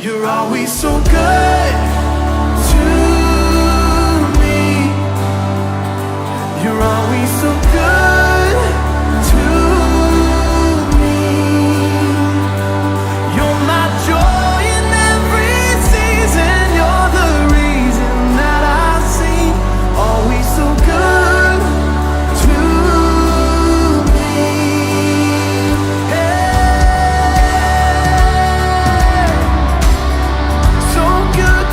You're always so good to me. You're always so good to me. You're my joy in every season. You're the reason that I sing. Always so good to me. Hey, so good.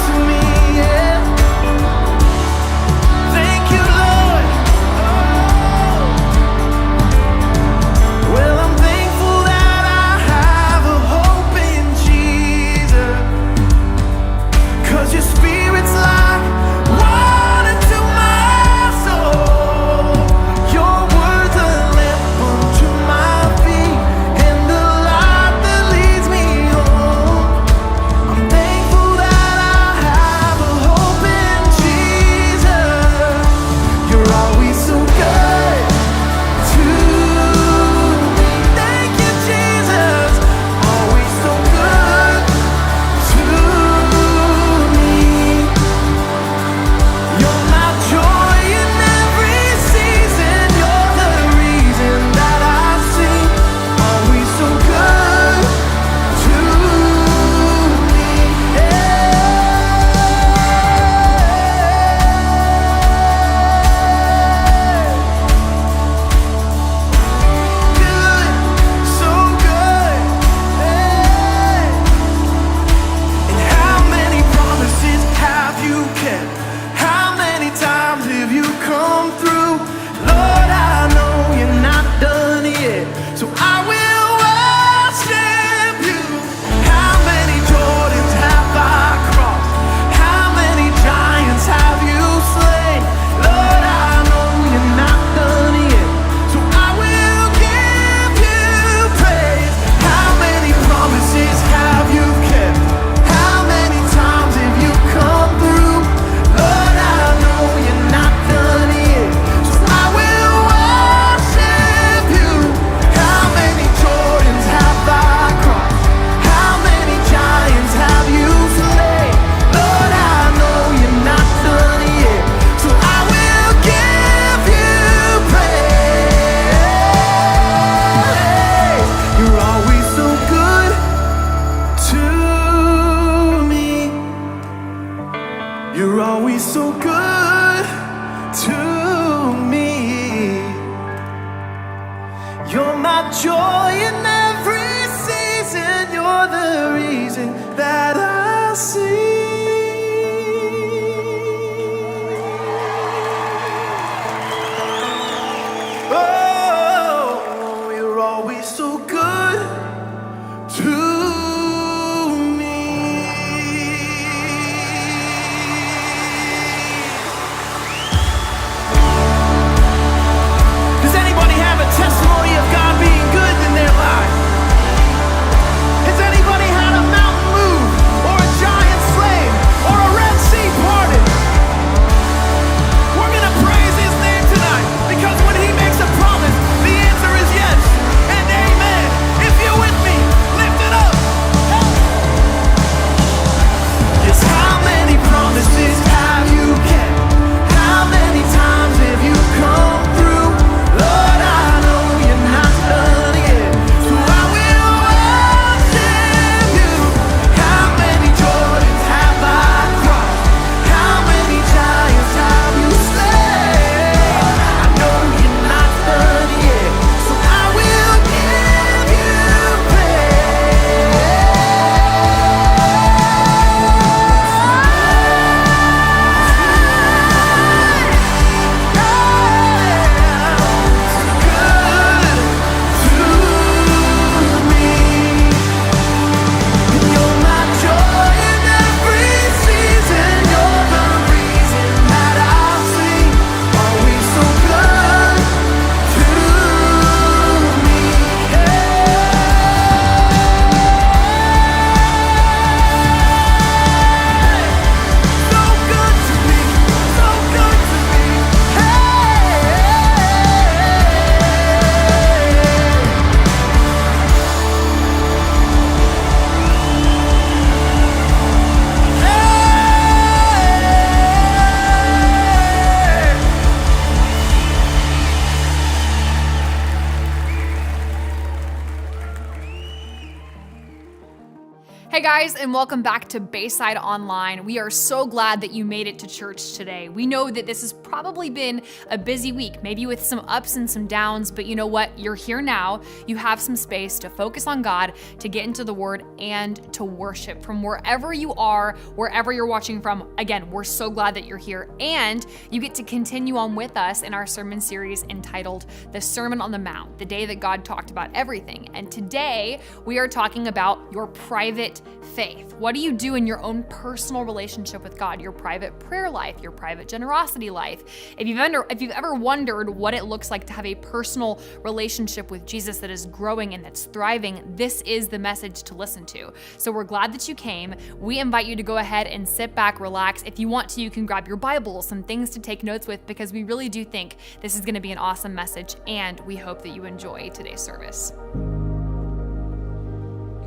Hey guys, and welcome back to Bayside Online. We are so glad that you made it to church today. We know that this has probably been a busy week, maybe with some ups and some downs, but you know what? You're here now. You have some space to focus on God, to get into the Word, and to worship from wherever you are, wherever you're watching from. Again, we're so glad that you're here, and you get to continue on with us in our sermon series entitled The Sermon on the Mount, the day that God talked about everything. And today, we are talking about your private faith. What do you do in your own personal relationship with God, your private prayer life, your private generosity life? If you've ever wondered what it looks like to have a personal relationship with Jesus that is growing and that's thriving, this is the message to listen to. So we're glad that you came. We invite you to go ahead and sit back, relax. If you want to, you can grab your Bible, some things to take notes with, because we really do think this is going to be an awesome message, and we hope that you enjoy today's service.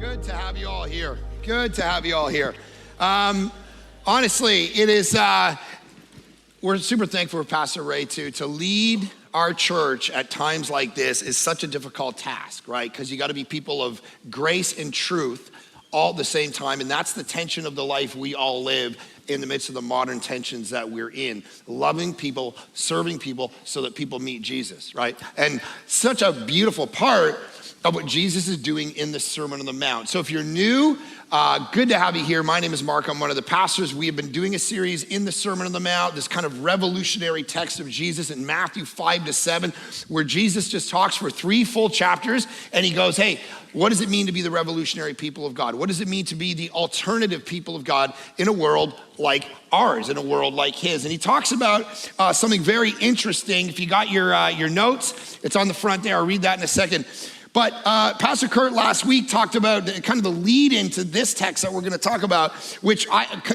Good to have you all here. Good to have you all here. Honestly, it is, we're super thankful for Pastor Ray too. To lead our church at times like this is such a difficult task, right? Because you got to be people of grace and truth all at the same time. And that's the tension of the life we all live in the midst of the modern tensions that we're in. Loving people, serving people so that people meet Jesus, right? And such a beautiful part of what Jesus is doing in the Sermon on the Mount. So if you're new, good to have you here. My name is Mark. I'm one of the pastors. We have been doing a series in the Sermon on the Mount, this kind of revolutionary text of Jesus in Matthew 5-7, where Jesus just talks for 3 full chapters, and he goes, hey, what does it mean to be the revolutionary people of God? What does it mean to be the alternative people of God in a world like ours, in a world like his? And he talks about something very interesting. If you got your notes, it's on the front there. I'll read that in a second. But Pastor Kurt last week talked about kind of the lead into this text that we're going to talk about, which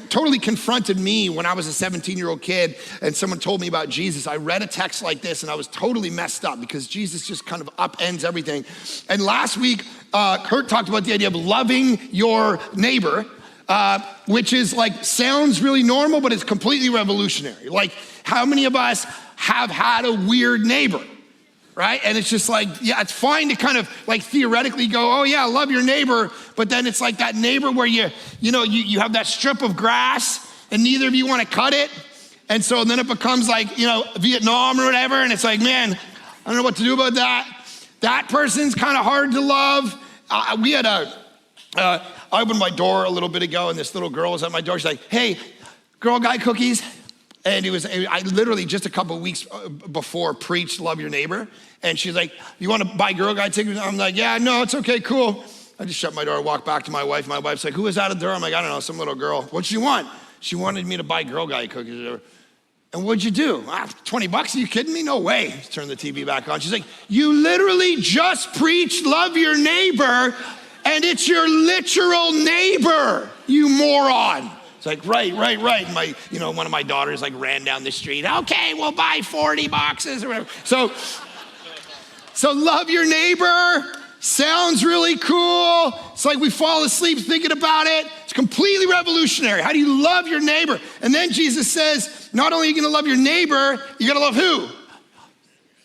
totally confronted me when I was a 17-year-old kid and someone told me about Jesus. I read a text like this and I was totally messed up because Jesus just kind of upends everything. And last week, Kurt talked about the idea of loving your neighbor, which is like, sounds really normal, but it's completely revolutionary. Like, how many of us have had a weird neighbor? Right? And it's just like, yeah, it's fine to kind of like theoretically go, oh yeah, love your neighbor. But then it's like that neighbor where you have that strip of grass and neither of you want to cut it. And so then it becomes like, Vietnam or whatever. And it's like, man, I don't know what to do about that. That person's kind of hard to love. I opened my door a little bit ago and this little girl was at my door. She's like, hey, Girl Guide cookies. And I literally just a couple of weeks before preached love your neighbor. And she's like, you want to buy Girl Guide tickets? I'm like, yeah, no, it's okay, cool. I just shut my door, walked back to my wife. My wife's like, who was at the door? I'm like, I don't know, some little girl. What'd she want? She wanted me to buy Girl Guide cookies. And what'd you do? $20, are you kidding me? No way. Turn the TV back on. She's like, you literally just preached love your neighbor and it's your literal neighbor, you moron. It's like, right. And one of my daughters like ran down the street. Okay, we'll buy 40 boxes or whatever. So love your neighbor. Sounds really cool. It's like we fall asleep thinking about it. It's completely revolutionary. How do you love your neighbor? And then Jesus says, not only are you gonna love your neighbor, you're gonna love who?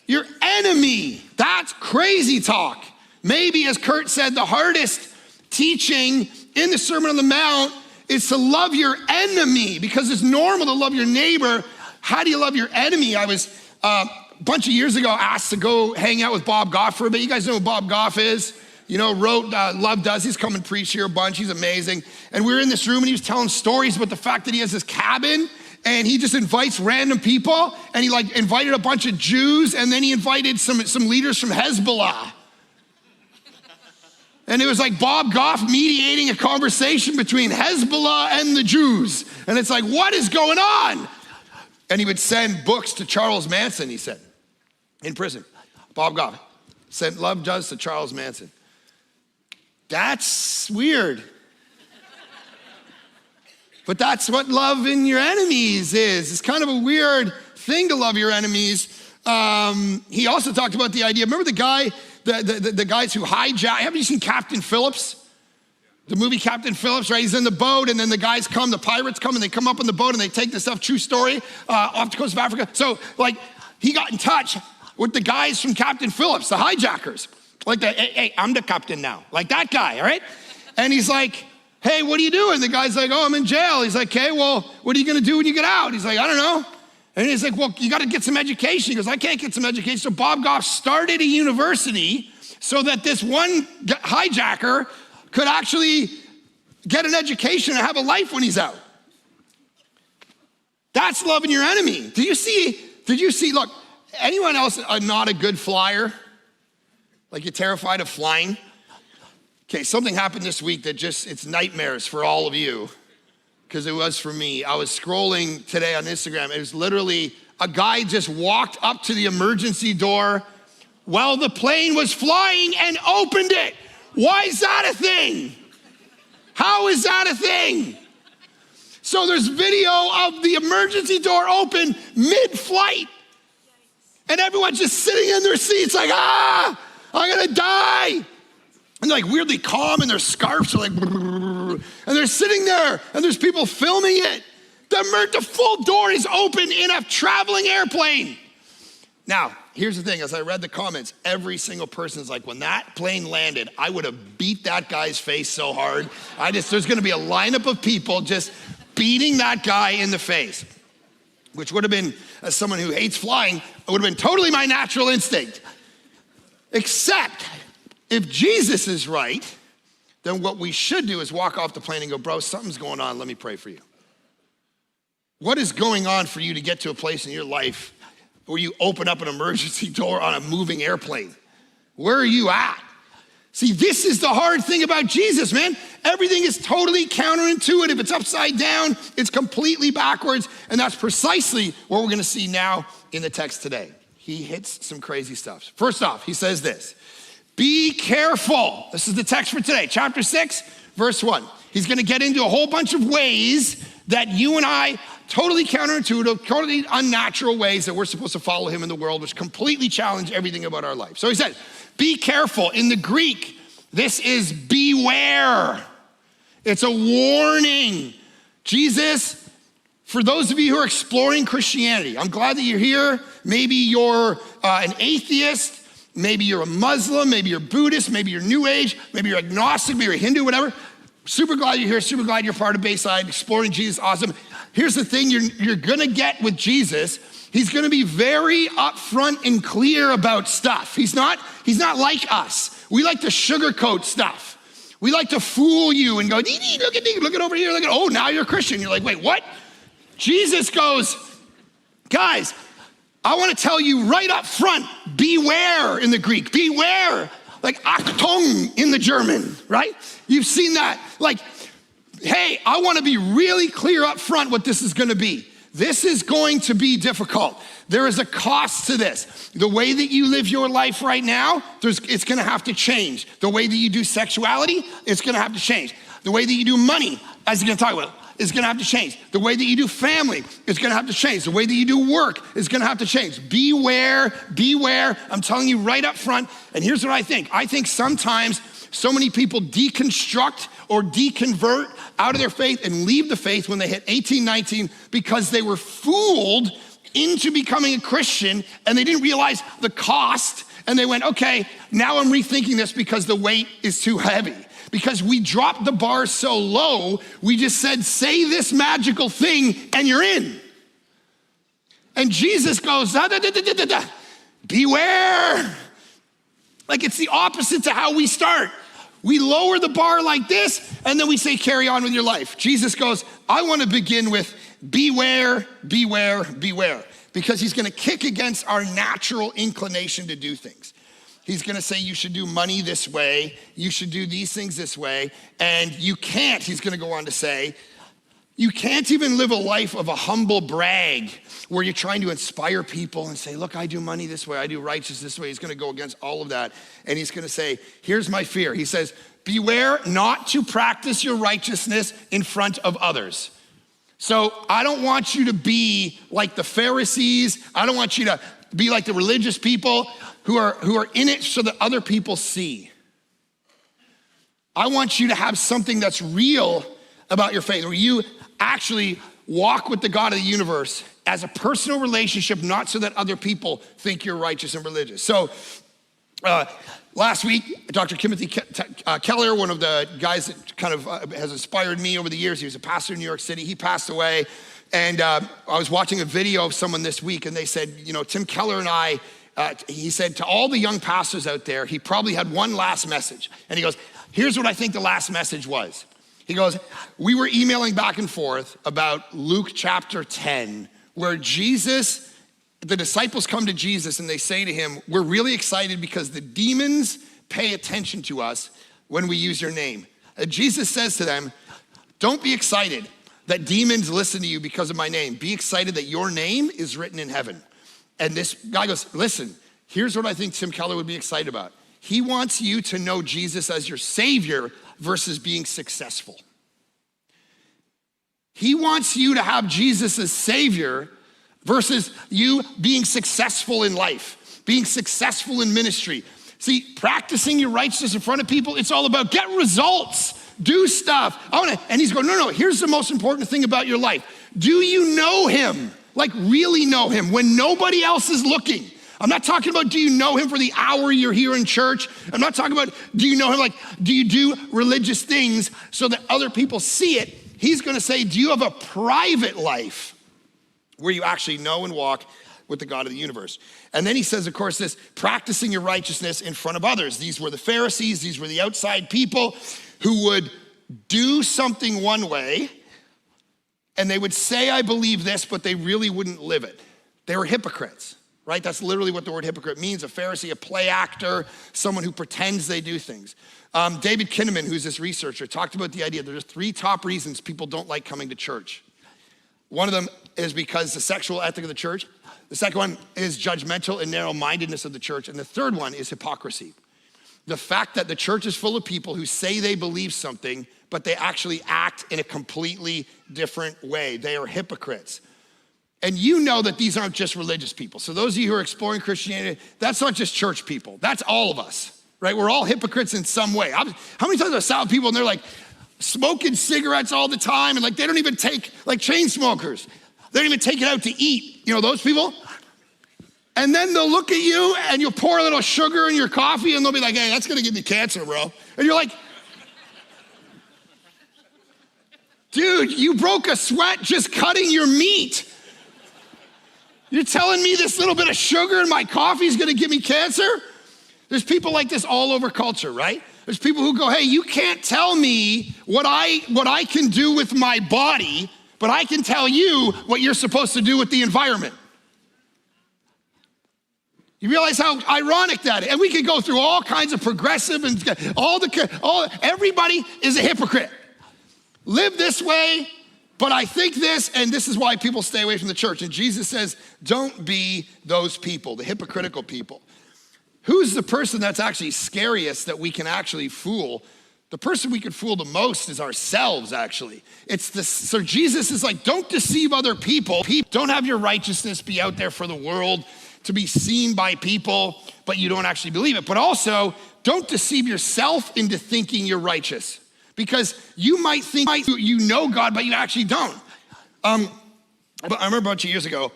Your enemy. That's crazy talk. Maybe, as Kurt said, the hardest teaching in the Sermon on the Mount is to love your enemy, because it's normal to love your neighbor. How do you love your enemy? I was a bunch of years ago asked to go hang out with Bob Goff for a bit. You guys know who Bob Goff is? Wrote Love Does. He's come and preached here a bunch. He's amazing. And we were in this room and he was telling stories about the fact that he has this cabin and he just invites random people, and he like invited a bunch of Jews, and then he invited some leaders from Hezbollah. And it was like Bob Goff mediating a conversation between Hezbollah and the Jews. And it's like, what is going on? And he would send books to Charles Manson, he said, in prison. Bob Goff sent Love Does to Charles Manson. That's weird. But that's what loving your enemies is. It's kind of a weird thing to love your enemies. He also talked about the idea, remember the guy, the guys who hijack, haven't you seen Captain Phillips? The movie Captain Phillips, right? He's in the boat and then the guys come, the pirates come and they come up on the boat and they take the stuff, true story, off the coast of Africa. So like he got in touch with the guys from Captain Phillips, the hijackers. Like hey, I'm the captain now. Like that guy, all right? And he's like, hey, what are you doing? The guy's like, oh, I'm in jail. He's like, okay, well, what are you gonna do when you get out? He's like, I don't know. And he's like, well, you gotta get some education. He goes, I can't get some education. So Bob Goff started a university so that this one hijacker could actually get an education and have a life when he's out. That's loving your enemy. Did you see, look, anyone else not a good flyer? Like you're terrified of flying? Okay, something happened this week that it's nightmares for all of you, because it was for me. I was scrolling today on Instagram. It was literally a guy just walked up to the emergency door while the plane was flying and opened it. Why is that a thing? How is that a thing? So there's video of the emergency door open mid-flight. And everyone's just sitting in their seats like, I'm gonna die. And they're like weirdly calm and their scarves are like, and they're sitting there and there's people filming it. The full door is open in a traveling airplane. Now, here's the thing, as I read the comments, every single person's like, when that plane landed, I would have beat that guy's face so hard. There's gonna be a lineup of people just beating that guy in the face, which would have been, as someone who hates flying, it would have been totally my natural instinct. Except, if Jesus is right, then what we should do is walk off the plane and go, bro, something's going on, let me pray for you. What is going on for you to get to a place in your life where you open up an emergency door on a moving airplane? Where are you at? See, this is the hard thing about Jesus, man. Everything is totally counterintuitive. It's upside down, it's completely backwards, and that's precisely what we're gonna see now in the text today. He hits some crazy stuff. First off, he says this, be careful. This is the text for today, chapter 6, verse 1. He's gonna get into a whole bunch of ways that you and I, totally counterintuitive, totally unnatural ways that we're supposed to follow him in the world, which completely challenge everything about our life. So he said, be careful. In the Greek, this is beware. It's a warning. Jesus, for those of you who are exploring Christianity, I'm glad that you're here. Maybe you're an atheist, maybe you're a Muslim, maybe you're Buddhist, maybe you're New Age, maybe you're agnostic, maybe you're Hindu, whatever. Super glad you're here, super glad you're part of Bayside, exploring Jesus, awesome. Here's the thing you're gonna get with Jesus. He's gonna be very upfront and clear about stuff. He's not like us. We like to sugarcoat stuff. We like to fool you and go, look at over here, oh, now you're a Christian. You're like, wait, what? Jesus goes, guys, I wanna tell you right up front, beware in the Greek, beware, like Achtung in the German, right? You've seen that. Like, hey, I wanna be really clear up front what this is gonna be. This is going to be difficult. There is a cost to this. The way that you live your life right now, it's gonna have to change. The way that you do sexuality, it's gonna have to change. The way that you do money, as we're gonna talk about, is gonna have to change. The way that you do family is gonna have to change. The way that you do work is gonna have to change. Beware, beware. I'm telling you right up front, and here's what I think. I think sometimes so many people deconstruct or deconvert out of their faith and leave the faith when they hit 18, 19 because they were fooled into becoming a Christian and they didn't realize the cost and they went, okay, now I'm rethinking this because the weight is too heavy. Because we dropped the bar so low, we just said, say this magical thing and you're in. And Jesus goes, beware. Like it's the opposite to how we start. We lower the bar like this, and then we say, carry on with your life. Jesus goes, I want to begin with beware, beware, beware, because he's going to kick against our natural inclination to do things. He's going to say, you should do money this way. You should do these things this way. And you can't, he's going to go on to say, you can't even live a life of a humble brag where you're trying to inspire people and say, look, I do money this way, I do righteousness this way. He's gonna go against all of that. And he's gonna say, here's my fear. He says, beware not to practice your righteousness in front of others. So I don't want you to be like the Pharisees. I don't want you to be like the religious people who are in it so that other people see. I want you to have something that's real about your faith, where you actually walk with the God of the universe as a personal relationship, not so that other people think you're righteous and religious. So Last week, Dr. Timothy Keller, one of the guys that kind of has inspired me over the years, he was a pastor in New York City, he passed away. And I was watching a video of someone this week, and they said, Tim Keller and I, he said to all the young pastors out there, he probably had one last message. And he goes, here's what I think the last message was. He goes, we were emailing back and forth about Luke chapter 10, where the disciples come to Jesus and they say to him, we're really excited because the demons pay attention to us when we use your name. And Jesus says to them, don't be excited that demons listen to you because of my name. Be excited that your name is written in heaven. And this guy goes, listen, here's what I think Tim Keller would be excited about. He wants you to know Jesus as your Savior versus being successful. He wants you to have Jesus as Savior versus you being successful in life, being successful in ministry. See, practicing your righteousness in front of people, it's all about get results, do stuff. And he's going, no, here's the most important thing about your life. Do you know him? Like really know him when nobody else is looking. I'm not talking about do you know him for the hour you're here in church. I'm not talking about do you know him, like do you do religious things so that other people see it. He's gonna say, do you have a private life where you actually know and walk with the God of the universe? And then he says, of course, this practicing your righteousness in front of others. These were the Pharisees, these were the outside people who would do something one way and they would say, I believe this, but they really wouldn't live it. They were hypocrites, right? That's literally what the word hypocrite means. A Pharisee, a play actor, someone who pretends they do things. David Kinnaman, who's this researcher, talked about the idea there's 3 top reasons people don't like coming to church. One of them is because the sexual ethic of the church. The second one is judgmental and narrow-mindedness of the church. And the third one is hypocrisy. The fact that the church is full of people who say they believe something, but they actually act in a completely different way. They are hypocrites. And you know that these aren't just religious people. So those of you who are exploring Christianity, that's not just church people. That's all of us, right? We're all hypocrites in some way. How many times I've sat with people and they're like smoking cigarettes all the time and like they don't even take, like chain smokers, they don't even take it out to eat. You know those people? And then they'll look at you and you'll pour a little sugar in your coffee and they'll be like, hey, that's gonna give me cancer, bro. And you're like, dude, you broke a sweat just cutting your meat. You're telling me this little bit of sugar in my coffee is gonna give me cancer? There's people like this all over culture, right? There's people who go, hey, you can't tell me what I can do with my body, but I can tell you what you're supposed to do with the environment. You realize how ironic that is? And we could go through all kinds of progressive and everybody is a hypocrite. Live this way, but I think this, and this is why people stay away from the church. And Jesus says, don't be those people, the hypocritical people. Who's the person that's actually scariest that we can actually fool? The person we could fool the most is ourselves, actually. So Jesus is like, don't deceive other people. Don't have your righteousness be out there for the world to be seen by people, but you don't actually believe it. But also, don't deceive yourself into thinking you're righteous, because you might think you know God, but you actually don't. But I remember a bunch of years ago,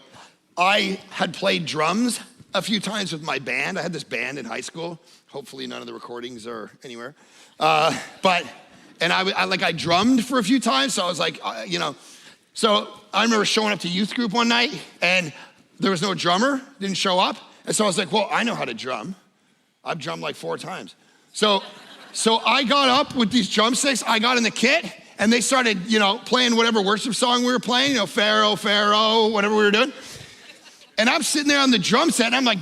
I had played drums a few times with my band. I had this band in high school. Hopefully none of the recordings are anywhere. I drummed for a few times, so I was like, So I remember showing up to youth group one night, and there was no drummer, didn't show up. And so I was like, well, I know how to drum. I've drummed like 4 times. So I got up with these drumsticks, I got in the kit, and they started, playing whatever worship song we were playing, Pharaoh, Pharaoh, whatever we were doing. And I'm sitting there on the drum set, and I'm like,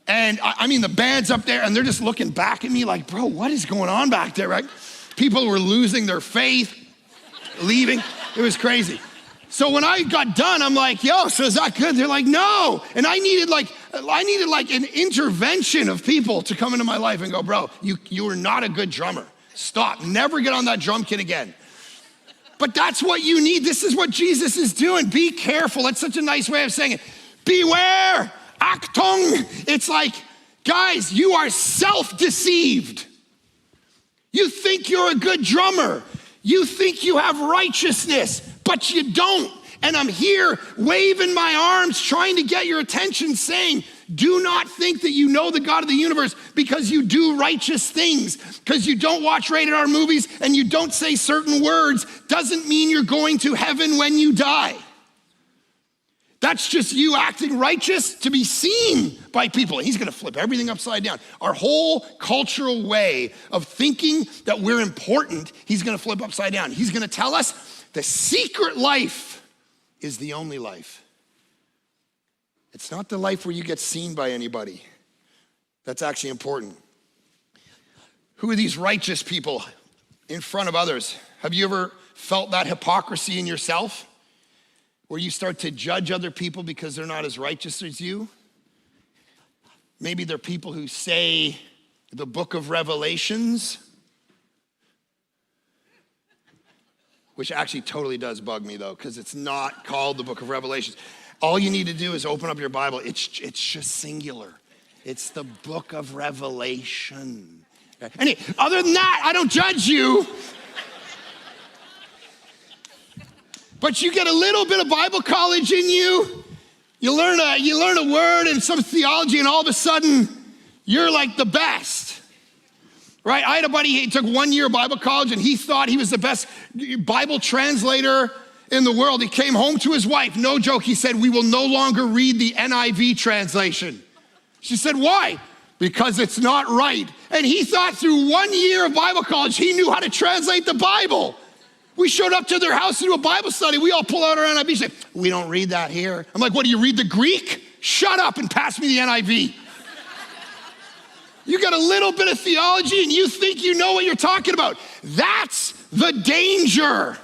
and I mean, the band's up there, and they're just looking back at me like, bro, what is going on back there, right? People were losing their faith, leaving. It was crazy. So when I got done, I'm like, yo, so is that good? They're like, no. And I needed like an intervention of people to come into my life and go, bro, you are not a good drummer. Stop, never get on that drum kit again. But that's what you need. This is what Jesus is doing. Be careful. That's such a nice way of saying it. Beware, Achtung. It's like, guys, you are self-deceived. You think you're a good drummer. You think you have righteousness, but you don't. And I'm here waving my arms, trying to get your attention, saying, do not think that you know the God of the universe because you do righteous things, because you don't watch rated R movies and you don't say certain words, doesn't mean you're going to heaven when you die. That's just you acting righteous to be seen by people. He's gonna flip everything upside down. Our whole cultural way of thinking that we're important, he's gonna flip upside down. He's gonna tell us the secret life is the only life. It's not the life where you get seen by anybody. That's actually important. Who are these righteous people in front of others? Have you ever felt that hypocrisy in yourself? Where you start to judge other people because they're not as righteous as you? Maybe they're people who say the book of Revelations, which actually totally does bug me though, because it's not called the book of Revelations. All you need to do is open up your Bible. It's just singular. It's the book of Revelation. Anyway, other than that, I don't judge you. But you get a little bit of Bible college in you. You learn a word and some theology, and all of a sudden, you're like the best. Right? I had a buddy, he took 1 year Bible college, and he thought he was the best Bible translator in the world. He came home to his wife, no joke, he said, we will no longer read the NIV translation. She said, why? Because it's not right. And he thought through 1 year of Bible college, he knew how to translate the Bible. We showed up to their house to do a Bible study. We all pull out our NIV and say, we don't read that here. I'm like, what, do you read the Greek? Shut up and pass me the NIV. You got a little bit of theology and you think you know what you're talking about. That's the danger.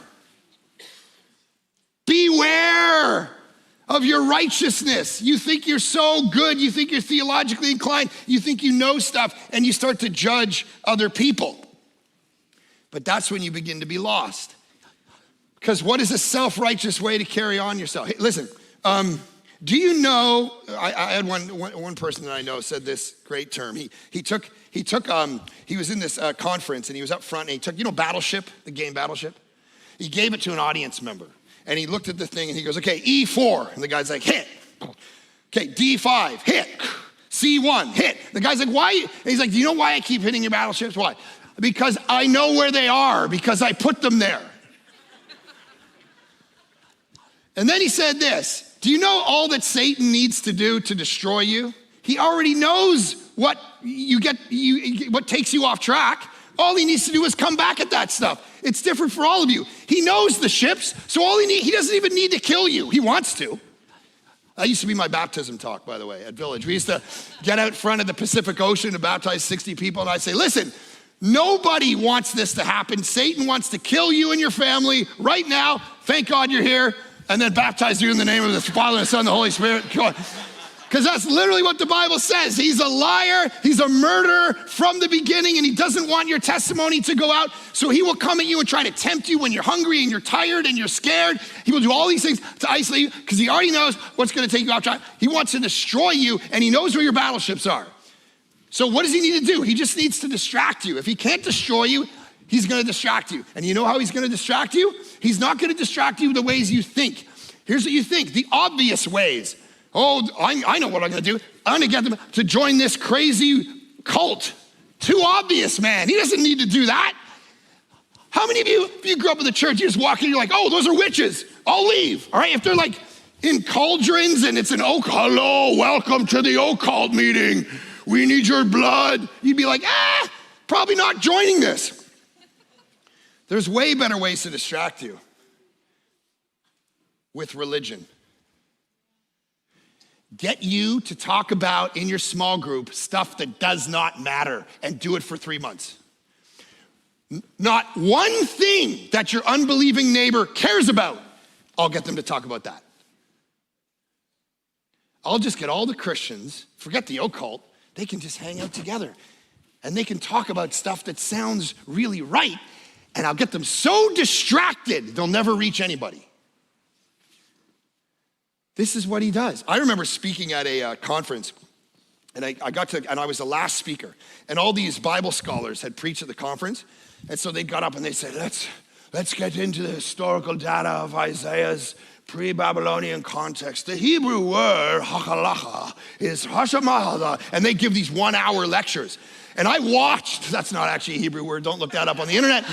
Beware of your righteousness. You think you're so good. You think you're theologically inclined. You think you know stuff and you start to judge other people. But that's when you begin to be lost. Because what is a self-righteous way to carry on yourself? Hey, listen, do you know, I had one person that I know said this great term. He was in this conference and he was up front and he took, you know, Battleship, the game Battleship? He gave it to an audience member and he looked at the thing and he goes, okay, E4. And the guy's like, hit. Okay, D5, hit. C1, hit. The guy's like, why? And he's like, do you know why I keep hitting your battleships? Why? Because I know where they are, because I put them there. And then he said this, do you know all that Satan needs to do to destroy you? He already knows what what takes you off track. All he needs to do is come back at that stuff. It's different for all of you. He knows the ships, so he doesn't even need to kill you. He wants to. That used to be my baptism talk, by the way, at Village. We used to get out front of the Pacific Ocean and baptize 60 people, and I'd say, listen, nobody wants this to happen. Satan wants to kill you and your family right now. Thank God you're here. And then baptize you in the name of the Father, the Son, and the Holy Spirit. Because that's literally what the Bible says. He's a liar. He's a murderer from the beginning, and he doesn't want your testimony to go out. So he will come at you and try to tempt you when you're hungry and you're tired and you're scared. He will do all these things to isolate you because he already knows what's going to take you off track. He wants to destroy you, and he knows where your battleships are. So what does he need to do? He just needs to distract you. If he can't destroy you, he's gonna distract you. And you know how he's gonna distract you? He's not gonna distract you the ways you think. Here's what you think, the obvious ways. Oh, I know what I'm gonna do. I'm gonna get them to join this crazy cult. Too obvious, man. He doesn't need to do that. How many of you, if you grew up in the church, you just walk in, you're like, oh, those are witches. I'll leave, all right? If they're like in cauldrons and it's an hello, welcome to the occult meeting. We need your blood. You'd be like, probably not joining this. There's way better ways to distract you with religion. Get you to talk about in your small group stuff that does not matter and do it for 3 months. Not one thing that your unbelieving neighbor cares about, I'll get them to talk about that. I'll just get all the Christians, forget the occult, they can just hang out together and they can talk about stuff that sounds really right. And I'll get them so distracted, they'll never reach anybody. This is what he does. I remember speaking at a conference, and I was the last speaker, and all these Bible scholars had preached at the conference, and so they got up and they said, let's get into the historical data of Isaiah's pre-Babylonian context. The Hebrew word, hakalacha, is hashamahada. And they give these 1 hour lectures. And I watched, that's not actually a Hebrew word, don't look that up on the internet.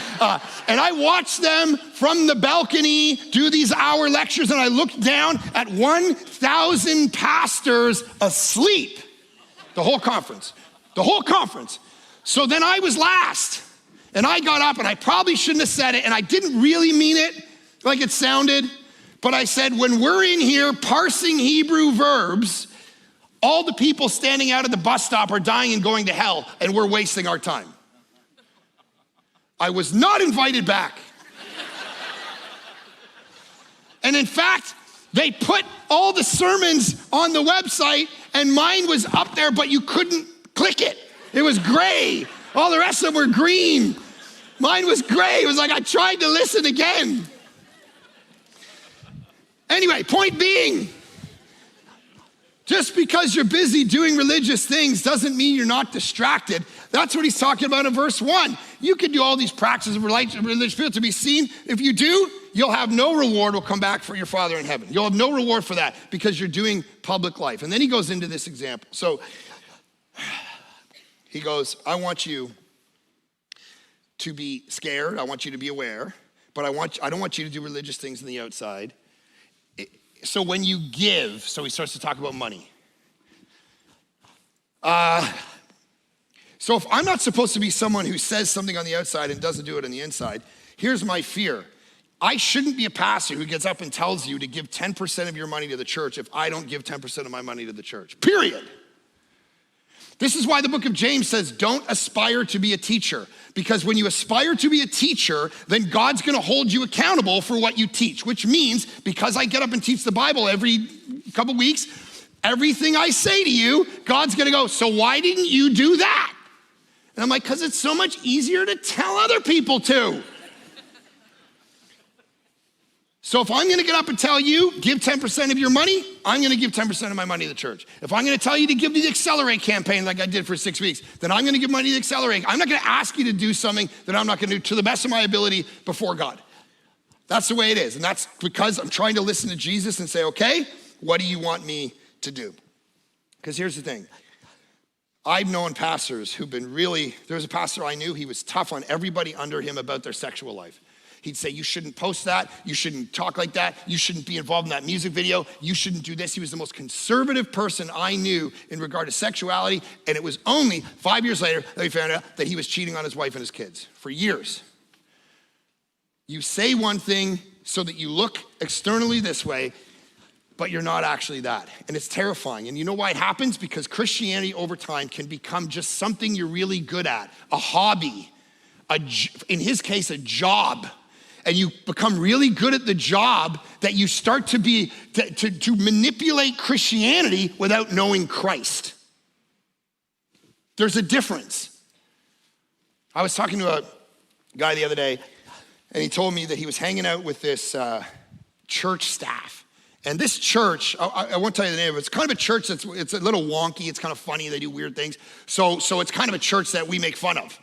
And I watched them from the balcony do these hour lectures, and I looked down at 1,000 pastors asleep. The whole conference. So then I was last, and I got up, and I probably shouldn't have said it, and I didn't really mean it like it sounded, but I said, when we're in here parsing Hebrew verbs, all the people standing out at the bus stop are dying and going to hell, and we're wasting our time. I was not invited back. And in fact, they put all the sermons on the website, and mine was up there, but you couldn't click it. It was gray. All the rest of them were green. Mine was gray. It was like I tried to listen again. Anyway, point being, just because you're busy doing religious things doesn't mean you're not distracted. That's what he's talking about in verse 1. You can do all these practices of religious field to be seen. If you do, you'll have no reward will come back for your Father in heaven. You'll have no reward for that because you're doing public life. And then he goes into this example. So he goes, I want you to be scared. I want you to be aware. But I don't want you to do religious things on the outside. So when you give, so he starts to talk about money. So if I'm not supposed to be someone who says something on the outside and doesn't do it on the inside, here's my fear. I shouldn't be a pastor who gets up and tells you to give 10% of your money to the church if I don't give 10% of my money to the church, period. This is why the book of James says, don't aspire to be a teacher. Because when you aspire to be a teacher, then God's gonna hold you accountable for what you teach, which means because I get up and teach the Bible every couple weeks, everything I say to you, God's gonna go, so why didn't you do that? And I'm like, because it's so much easier to tell other people to. So if I'm gonna get up and tell you, give 10% of your money, I'm gonna give 10% of my money to the church. If I'm gonna tell you to give the Accelerate campaign like I did for 6 weeks, then I'm gonna give money to Accelerate. I'm not gonna ask you to do something that I'm not gonna do to the best of my ability before God. That's the way it is. And that's because I'm trying to listen to Jesus and say, okay, what do you want me to do? Because here's the thing. I've known pastors who've been there was a pastor I knew, he was tough on everybody under him about their sexual life. He'd say, you shouldn't post that, you shouldn't talk like that, you shouldn't be involved in that music video, you shouldn't do this. He was the most conservative person I knew in regard to sexuality, and it was only 5 years later that we found out that he was cheating on his wife and his kids for years. You say one thing so that you look externally this way, but you're not actually that. And it's terrifying. And you know why it happens? Because Christianity over time can become just something you're really good at, a hobby, in his case, a job. And you become really good at the job that you start to manipulate Christianity without knowing Christ. There's a difference. I was talking to a guy the other day, and he told me that he was hanging out with this church staff. And this church, I won't tell you the name of it, it's kind of a church it's a little wonky, it's kind of funny, they do weird things. So it's kind of a church that we make fun of.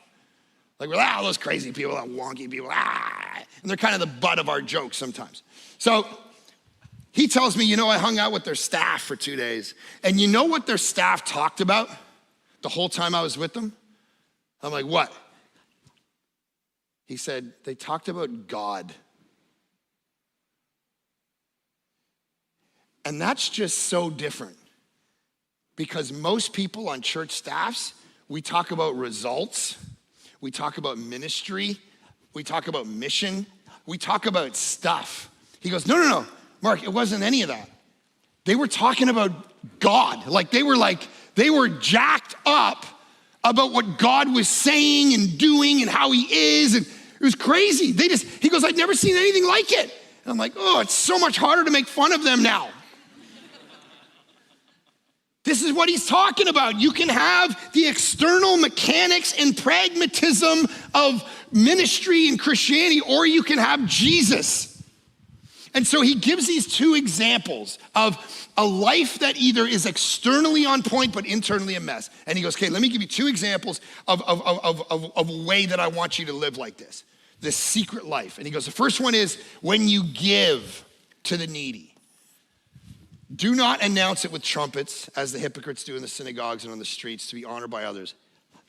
Like, well, those crazy people, that wonky people, and they're kind of the butt of our jokes sometimes. So he tells me, I hung out with their staff for 2 days. And you know what their staff talked about the whole time I was with them? I'm like, what? He said, they talked about God. And that's just so different. Because most people on church staffs, we talk about results. We talk about ministry. We talk about mission. We talk about stuff. He goes, no, Mark, it wasn't any of that. They were talking about God. They were jacked up about what God was saying and doing and how he is. And it was crazy. He goes, I'd never seen anything like it. And I'm like, oh, it's so much harder to make fun of them now. This is what he's talking about. You can have the external mechanics and pragmatism of ministry and Christianity, or you can have Jesus. And so he gives these two examples of a life that either is externally on point, but internally a mess. And he goes, okay, let me give you two examples of a way that I want you to live like this secret life. And he goes, the first one is when you give. to the needy. Do not announce it with trumpets, as the hypocrites do in the synagogues and on the streets, to be honored by others.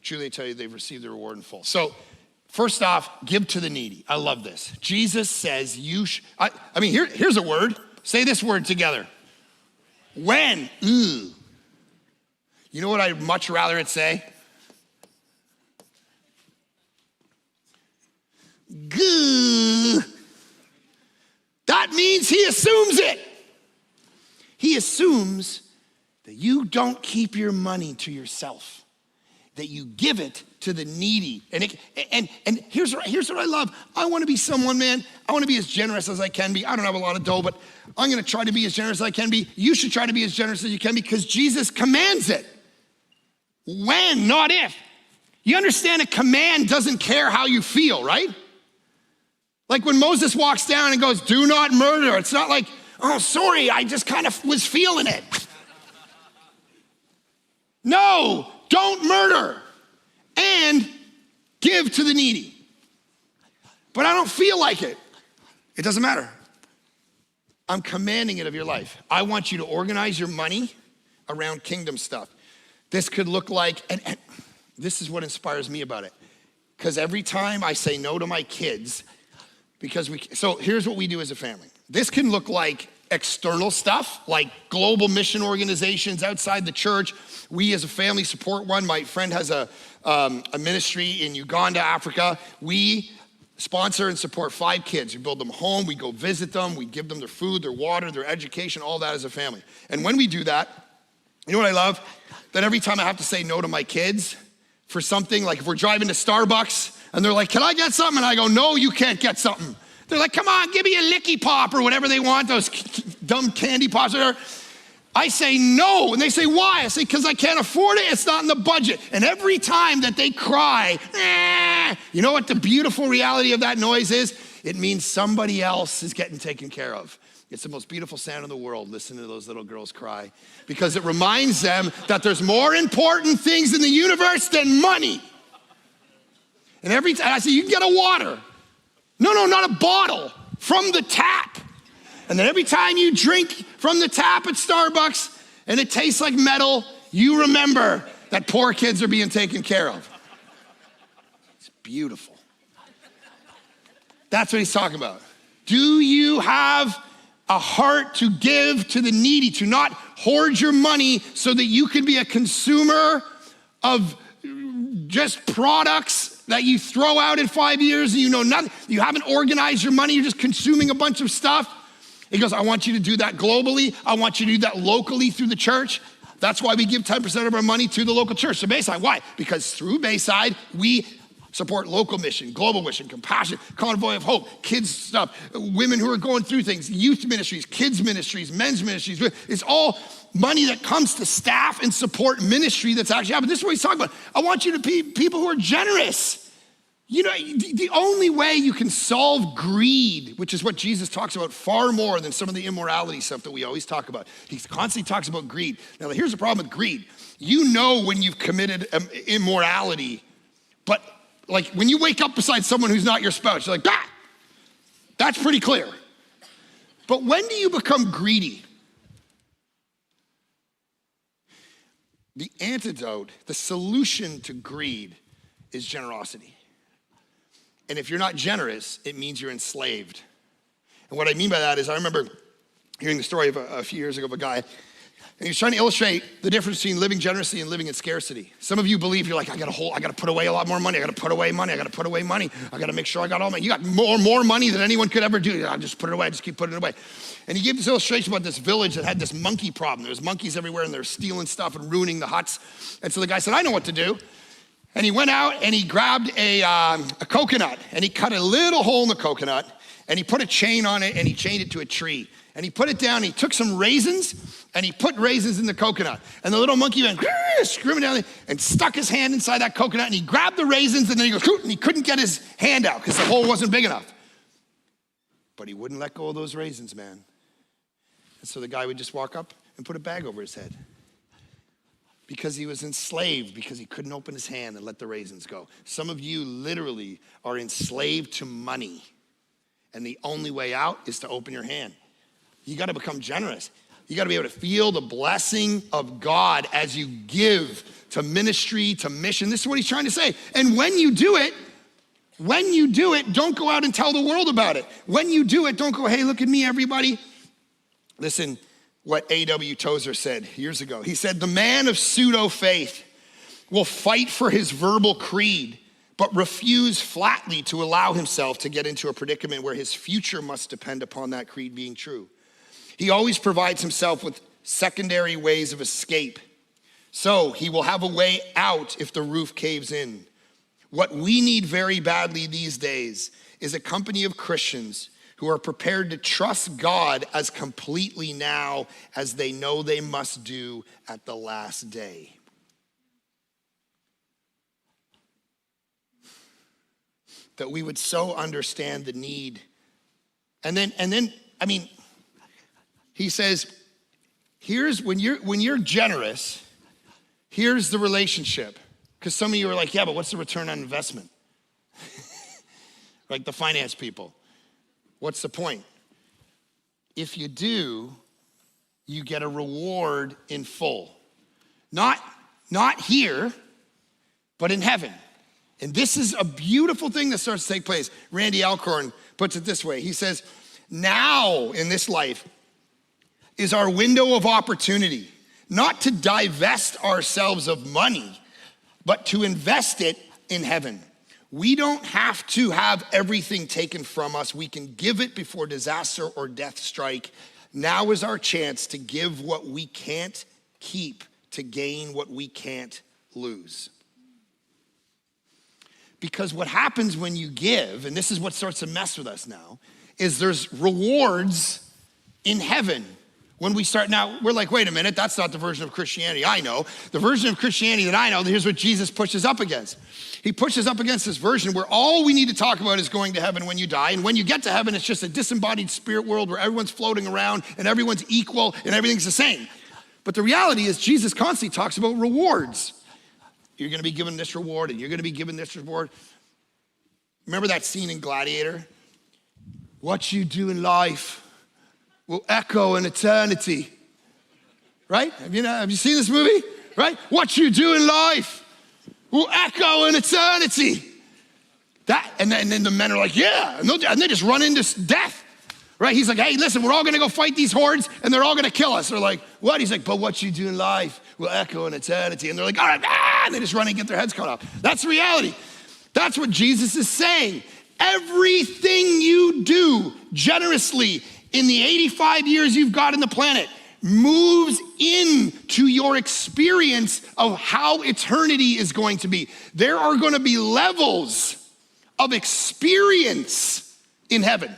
Truly, I tell you, they've received their reward in full. So, first off, give to the needy. I love this. Jesus says here's a word. Say this word together. When. Ooh. You know what I'd much rather it say? Goo. That means he assumes it. He assumes that you don't keep your money to yourself, that you give it to the needy. And here's what I love. I want to be someone, man. I want to be as generous as I can be. I don't have a lot of dough, but I'm going to try to be as generous as I can be. You should try to be as generous as you can be because Jesus commands it. When, not if. You understand a command doesn't care how you feel, right? Like when Moses walks down and goes, do not murder. It's not like, oh, sorry, I just kind of was feeling it. No, don't murder and give to the needy. But I don't feel like it. It doesn't matter. I'm commanding it of your life. I want you to organize your money around kingdom stuff. This could look like, and this is what inspires me about it. Because every time I say no to my kids, so here's what we do as a family. This can look like external stuff, like global mission organizations outside the church. We as a family support one. My friend has a ministry in Uganda, Africa. We sponsor and support 5 kids. We build them a home, we go visit them, we give them their food, their water, their education, all that as a family. And when we do that, you know what I love? That every time I have to say no to my kids for something, like if we're driving to Starbucks and they're like, can I get something? And I go, no, you can't get something. They're like, come on, give me a licky pop or whatever they want, those dumb candy pops. I say no, and they say, why? I say, because I can't afford it, it's not in the budget. And every time that they cry, you know what the beautiful reality of that noise is? It means somebody else is getting taken care of. It's the most beautiful sound in the world, listening to those little girls cry, because it reminds them that there's more important things in the universe than money. And every time I say, you can get a water. No, not a bottle, from the tap. And then every time you drink from the tap at Starbucks and it tastes like metal, you remember that poor kids are being taken care of. It's beautiful. That's what he's talking about. Do you have a heart to give to the needy, to not hoard your money so that you can be a consumer of just products that you throw out in 5 years and you know nothing? You haven't organized your money, you're just consuming a bunch of stuff. He goes, I want you to do that globally. I want you to do that locally through the church. That's why we give 10% of our money to the local church, to Bayside. Why? Because through Bayside, we support local mission, global mission, compassion, convoy of hope, kids stuff, women who are going through things, youth ministries, kids ministries, men's ministries. It's all money that comes to staff and support ministry that's actually happening. This is what he's talking about. I want you to be people who are generous. You know, the only way you can solve greed, which is what Jesus talks about far more than some of the immorality stuff that we always talk about. He constantly talks about greed. Now, here's the problem with greed. You know when you've committed immorality, but like when you wake up beside someone who's not your spouse, you're like, that's pretty clear. But when do you become greedy? The antidote, the solution to greed is generosity. And if you're not generous, it means you're enslaved. And what I mean by that is I remember hearing the story of a few years ago of a guy, and he was trying to illustrate the difference between living generously and living in scarcity. Some of you believe you're like, I gotta put away a lot more money. I gotta put away money. I gotta make sure I got all money. You got more money than anyone could ever do. I just put it away. I just keep putting it away. And he gave this illustration about this village that had this monkey problem. There was monkeys everywhere and they're stealing stuff and ruining the huts. And so the guy said, I know what to do. And he went out and he grabbed a coconut and he cut a little hole in the coconut and he put a chain on it and he chained it to a tree. And he put it down, he took some raisins and he put raisins in the coconut. And the little monkey went screaming down there and stuck his hand inside that coconut and he grabbed the raisins and then he goes, and he couldn't get his hand out because the hole wasn't big enough. But he wouldn't let go of those raisins, man. And so the guy would just walk up and put a bag over his head. Because he was enslaved, because he couldn't open his hand and let the raisins go. Some of you literally are enslaved to money. And the only way out is to open your hand. You got to become generous. You got to be able to feel the blessing of God as you give to ministry, to mission. This is what he's trying to say. And when you do it, don't go out and tell the world about it. When you do it, don't go, hey, look at me, everybody. Listen, what A.W. Tozer said years ago. He said, the man of pseudo-faith will fight for his verbal creed, but refuse flatly to allow himself to get into a predicament where his future must depend upon that creed being true. He always provides himself with secondary ways of escape. So he will have a way out if the roof caves in. What we need very badly these days is a company of Christians who are prepared to trust God as completely now as they know they must do at the last day. That we would so understand the need. And then, I mean, he says, here's when you're generous, here's the relationship. Because some of you are like, yeah, but what's the return on investment? Like the finance people. What's the point? If you do, you get a reward in full. Not here, but in heaven. And this is a beautiful thing that starts to take place. Randy Alcorn puts it this way. He says, now in this life is our window of opportunity, not to divest ourselves of money, but to invest it in heaven. We don't have to have everything taken from us. We can give it before disaster or death strike. Now is our chance to give what we can't keep, to gain what we can't lose. Because what happens when you give, and this is what starts to mess with us now, is there's rewards in heaven. When we start, now we're like, wait a minute, that's not the version of Christianity I know. The version of Christianity that I know, here's what Jesus pushes up against. He pushes up against this version where all we need to talk about is going to heaven when you die. And when you get to heaven, it's just a disembodied spirit world where everyone's floating around and everyone's equal and everything's the same. But the reality is Jesus constantly talks about rewards. You're gonna be given this reward and you're gonna be given this reward. Remember that scene in Gladiator? What you do in life will echo in eternity, right? Have you seen this movie, right? What you do in life will echo in eternity. And then the men are like, yeah, and they just run into death, right? He's like, hey, listen, we're all gonna go fight these hordes and they're all gonna kill us. They're like, what? He's like, but what you do in life will echo in eternity. And they're like, all right, and they just run and get their heads cut off. That's the reality. That's what Jesus is saying. Everything you do generously in the 85 years you've got on the planet moves into your experience of how eternity is going to be. There are going to be levels of experience in heaven,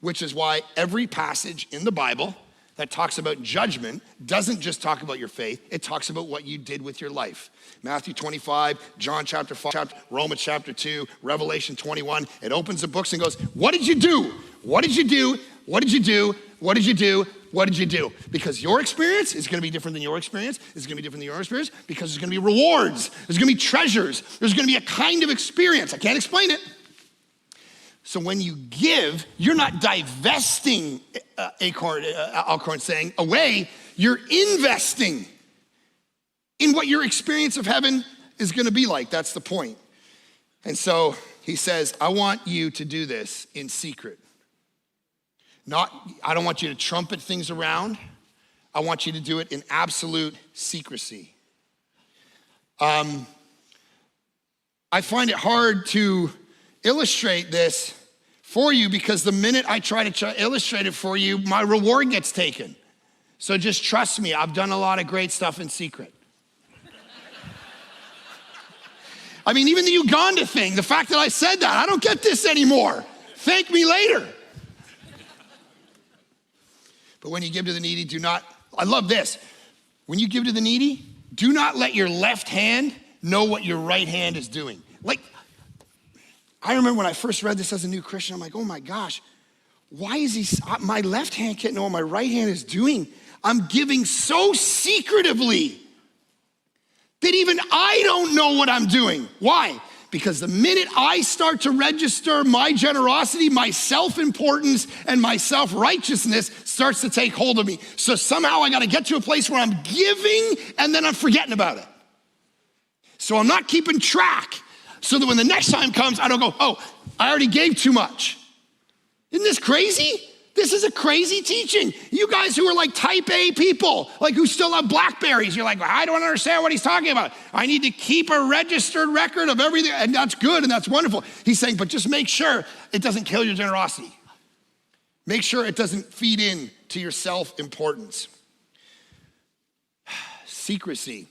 which is why every passage in the Bible that talks about judgment doesn't just talk about your faith, it talks about what you did with your life. Matthew 25, John chapter 5, Romans chapter 2, Revelation 21. It opens the books and goes, what did you do? What did you do? What did you do? What did you do? What did you do? Because your experience is gonna be different than your experience. It's gonna be different than your experience because there's gonna be rewards. There's gonna be treasures. There's gonna be a kind of experience. I can't explain it. So when you give, you're not divesting, Alcorn saying, away. You're investing in what your experience of heaven is gonna be like. That's the point. And so he says, I want you to do this in secret. I don't want you to trumpet things around. I want you to do it in absolute secrecy. I find it hard to illustrate this for you because the minute I try to illustrate it for you, my reward gets taken. So just trust me, I've done a lot of great stuff in secret. I mean, even the Uganda thing, the fact that I said that, I don't get this anymore. Thank me later. But when you give to the needy, I love this. When you give to the needy, do not let your left hand know what your right hand is doing. Like, I remember when I first read this as a new Christian, I'm like, oh my gosh, why is my left hand can't know what my right hand is doing? I'm giving so secretively that even I don't know what I'm doing. Why? Because the minute I start to register my generosity, my self-importance and my self-righteousness starts to take hold of me. So somehow I gotta get to a place where I'm giving and then I'm forgetting about it. So I'm not keeping track so that when the next time comes, I don't go, oh, I already gave too much. Isn't this crazy? This is a crazy teaching. You guys who are like type A people, like who still have Blackberries, you're like, I don't understand what he's talking about. I need to keep a registered record of everything, and that's good and that's wonderful. He's saying, but just make sure it doesn't kill your generosity. Make sure it doesn't feed in to your self-importance. Secrecy,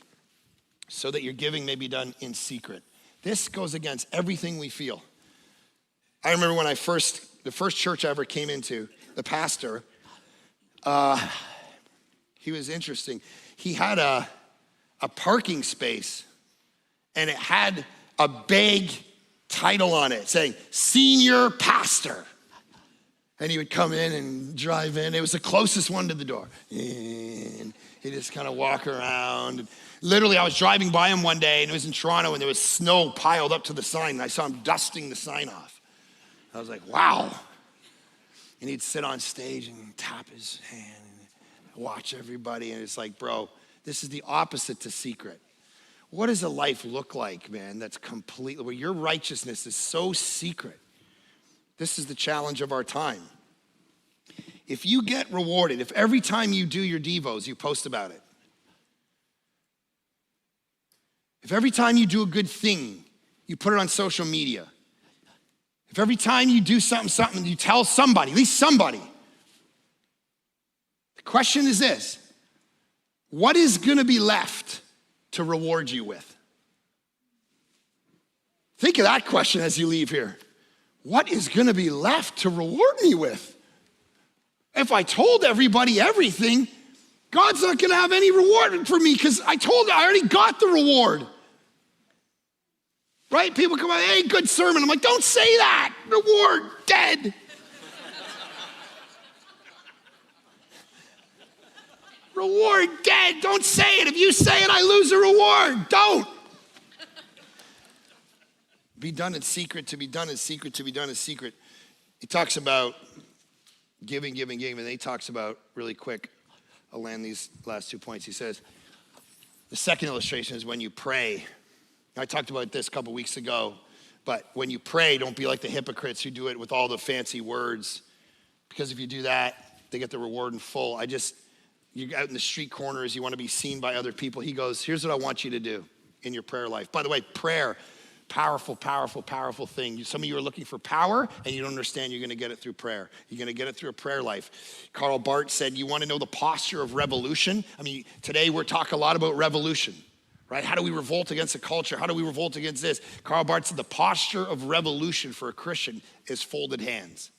so that your giving may be done in secret. This goes against everything we feel. I remember when the first church I ever came into, the pastor, he was interesting. He had a parking space, and it had a big title on it saying, Senior Pastor. And he would come in and drive in. It was the closest one to the door. And he'd just kind of walk around. Literally, I was driving by him one day, and it was in Toronto, and there was snow piled up to the sign, and I saw him dusting the sign off. I was like, wow. And he'd sit on stage and tap his hand and watch everybody. And it's like, bro, this is the opposite to secret. What does a life look like, man, that's completely, where your righteousness is so secret? This is the challenge of our time. If you get rewarded, if every time you do your devos, you post about it. If every time you do a good thing, you put it on social media. If every time you do something, you tell somebody, at least somebody. The question is this: what is gonna be left to reward you with? Think of that question as you leave here. What is gonna be left to reward me with? If I told everybody everything, God's not gonna have any reward for me because I already got the reward. Right? People come out, hey, good sermon. I'm like, don't say that. Reward, dead. Reward, dead. Don't say it. If you say it, I lose a reward. Don't. Be done in secret, to be done in secret, to be done in secret. He talks about giving, and then he talks about, really quick, I'll land these last 2 points. He says, the second illustration is when you pray. I talked about this a couple weeks ago, but when you pray, don't be like the hypocrites who do it with all the fancy words, because if you do that, they get the reward in full. You're out in the street corners, you want to be seen by other people. He goes, here's what I want you to do in your prayer life. By the way, prayer, powerful, powerful, powerful thing. Some of you are looking for power and you don't understand you're gonna get it through prayer. You're gonna get it through a prayer life. Karl Barth said, you wanna know the posture of revolution? I mean, today we're talking a lot about revolution, right? How do we revolt against the culture? How do we revolt against this? Karl Barth said the posture of revolution for a Christian is folded hands.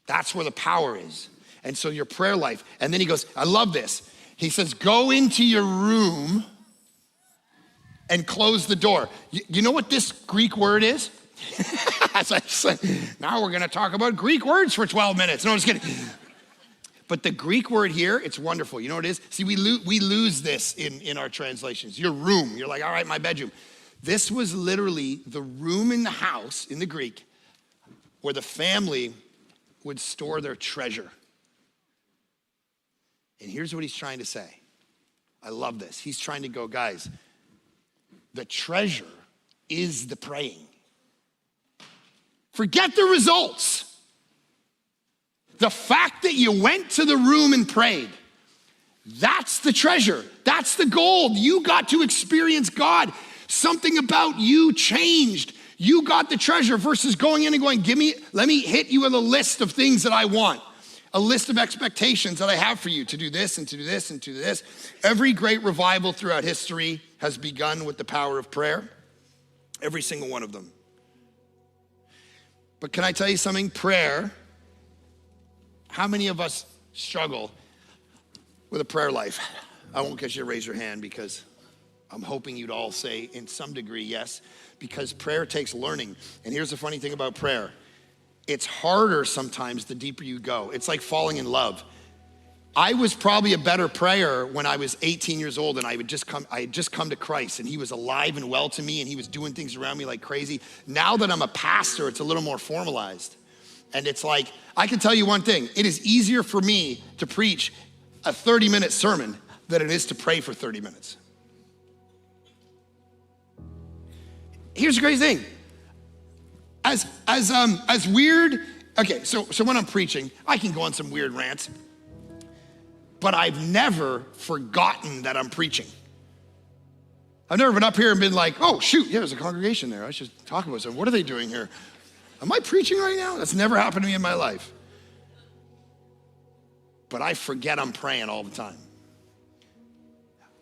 That's where the power is. And so your prayer life, and then he goes, I love this. He says, go into your room and close the door. You know what this Greek word is? As I said, now we're gonna talk about Greek words for 12 minutes. No, I'm just kidding. But the Greek word here, it's wonderful. You know what it is? See, we lose this in our translations. Your room, you're like, all right, my bedroom. This was literally the room in the house, in the Greek, where the family would store their treasure. And here's what he's trying to say. I love this. He's trying to go, guys, the treasure is the praying. Forget the results. The fact that you went to the room and prayed, that's the treasure. That's the gold. You got to experience God. Something about you changed. You got the treasure versus going in and going, let me hit you with a list of things that I want. A list of expectations that I have for you to do this and to do this and to do this. Every great revival throughout history has begun with the power of prayer. Every single one of them. But can I tell you something? Prayer, how many of us struggle with a prayer life? I won't get you to raise your hand because I'm hoping you'd all say in some degree yes, because prayer takes learning. And here's the funny thing about prayer. It's harder sometimes the deeper you go. It's like falling in love. I was probably a better prayer when I was 18 years old and I had just come to Christ and he was alive and well to me and he was doing things around me like crazy. Now that I'm a pastor, it's a little more formalized. And it's like, I can tell you one thing, it is easier for me to preach a 30-minute sermon than it is to pray for 30 minutes. Here's the crazy thing. As weird, okay, so when I'm preaching, I can go on some weird rants, but I've never forgotten that I'm preaching. I've never been up here and been like, oh shoot, yeah, there's a congregation there. I should talk about something. What are they doing here? Am I preaching right now? That's never happened to me in my life. But I forget I'm praying all the time.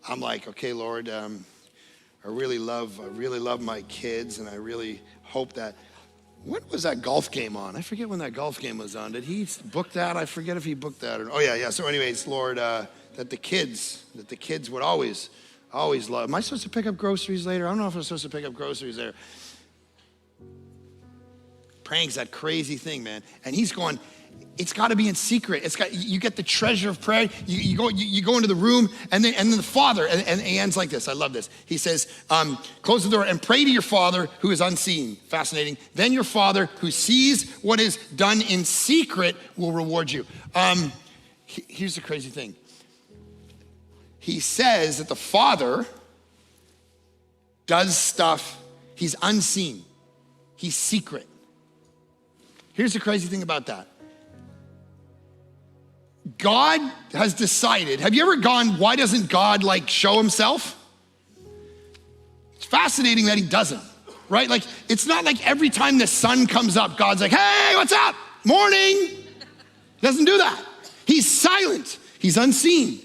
I'm like, okay, Lord, I really love my kids, and I really hope that. When was that golf game on? I forget when that golf game was on. Did he book that? I forget if he booked that or. Oh yeah. So, anyways, Lord, that the kids would always love. Am I supposed to pick up groceries later? I don't know if I'm supposed to pick up groceries there. Praying's that crazy thing, man. And he's going, it's got to be in secret. You get the treasure of prayer. You go into the room, and then the Father, and he ends like this. I love this. He says, close the door and pray to your Father who is unseen. Fascinating. Then your Father who sees what is done in secret will reward you. Here's the crazy thing. He says that the Father does stuff. He's unseen. He's secret. Here's the crazy thing about that. God has decided, have you ever gone, why doesn't God show himself? It's fascinating that he doesn't, right? Like, it's not like every time the sun comes up, God's like, hey, what's up? Morning. He doesn't do that. He's silent. He's unseen.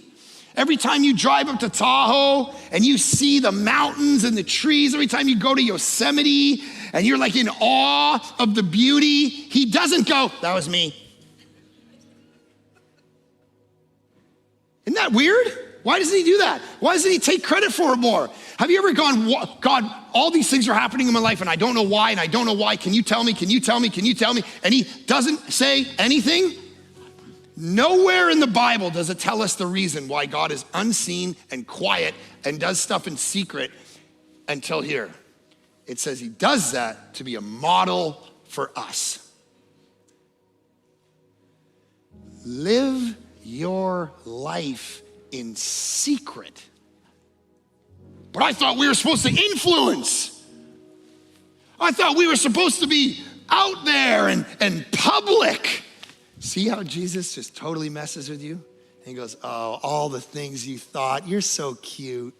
Every time you drive up to Tahoe and you see the mountains and the trees, every time you go to Yosemite and you're in awe of the beauty, he doesn't go, that was me. Isn't that weird? Why doesn't he do that? Why doesn't he take credit for it more? Have you ever gone, God, all these things are happening in my life and I don't know why, and I don't know why. Can you tell me? Can you tell me? Can you tell me? And he doesn't say anything? Nowhere in the Bible does it tell us the reason why God is unseen and quiet and does stuff in secret until here. It says he does that to be a model for us. Live your life in secret. But I thought we were supposed to influence. I thought we were supposed to be out there and public. See how Jesus just totally messes with you? And he goes, oh, all the things you thought, you're so cute.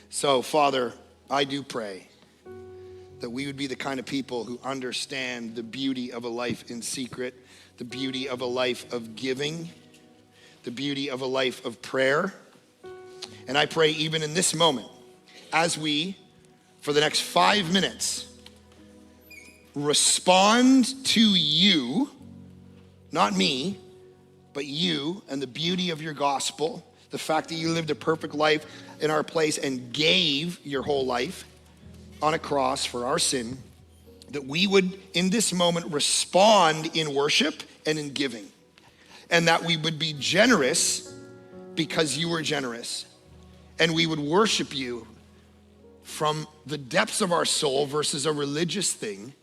So, Father, I do pray that we would be the kind of people who understand the beauty of a life in secret, the beauty of a life of giving, the beauty of a life of prayer. And I pray even in this moment, as we, for the next 5 minutes, respond to you, not me, but you and the beauty of your gospel, the fact that you lived a perfect life in our place and gave your whole life on a cross for our sin, that we would in this moment respond in worship and in giving, and that we would be generous because you were generous, and we would worship you from the depths of our soul versus a religious thing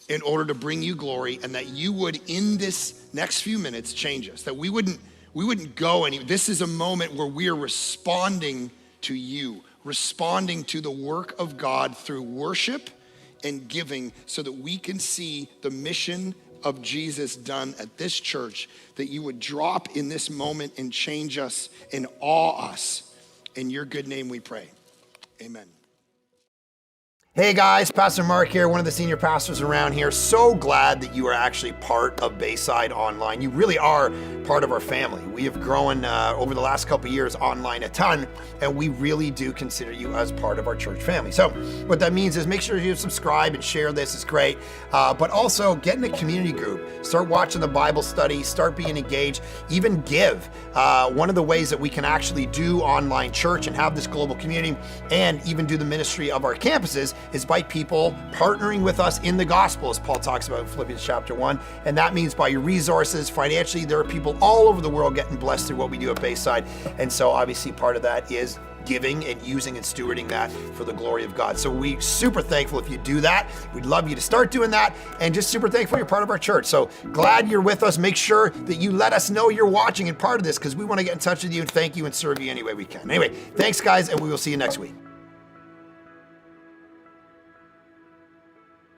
in order to bring you glory, and that you would in this next few minutes change us, that we wouldn't go any. This is a moment where we are responding to you, responding to the work of God through worship and giving, so that we can see the mission of Jesus done at this church, that you would drop in this moment and change us and awe us. In your good name we pray. Amen. Hey guys, Pastor Mark here, one of the senior pastors around here. So glad that you are actually part of Bayside Online. You really are part of our family. We have grown over the last couple of years online a ton, and we really do consider you as part of our church family. So what that means is make sure you subscribe and share this. It's great. But also get in a community group. Start watching the Bible study. Start being engaged. Even give. One of the ways that we can actually do online church and have this global community and even do the ministry of our campuses is by people partnering with us in the gospel, as Paul talks about in Philippians chapter 1. And that means by your resources, financially. There are people all over the world getting blessed through what we do at Bayside. And so obviously part of that is giving and using and stewarding that for the glory of God. So we're super thankful if you do that. We'd love you to start doing that, and just super thankful you're part of our church. So glad you're with us. Make sure that you let us know you're watching and part of this, because we want to get in touch with you and thank you and serve you any way we can. Anyway, thanks guys, and we will see you next week.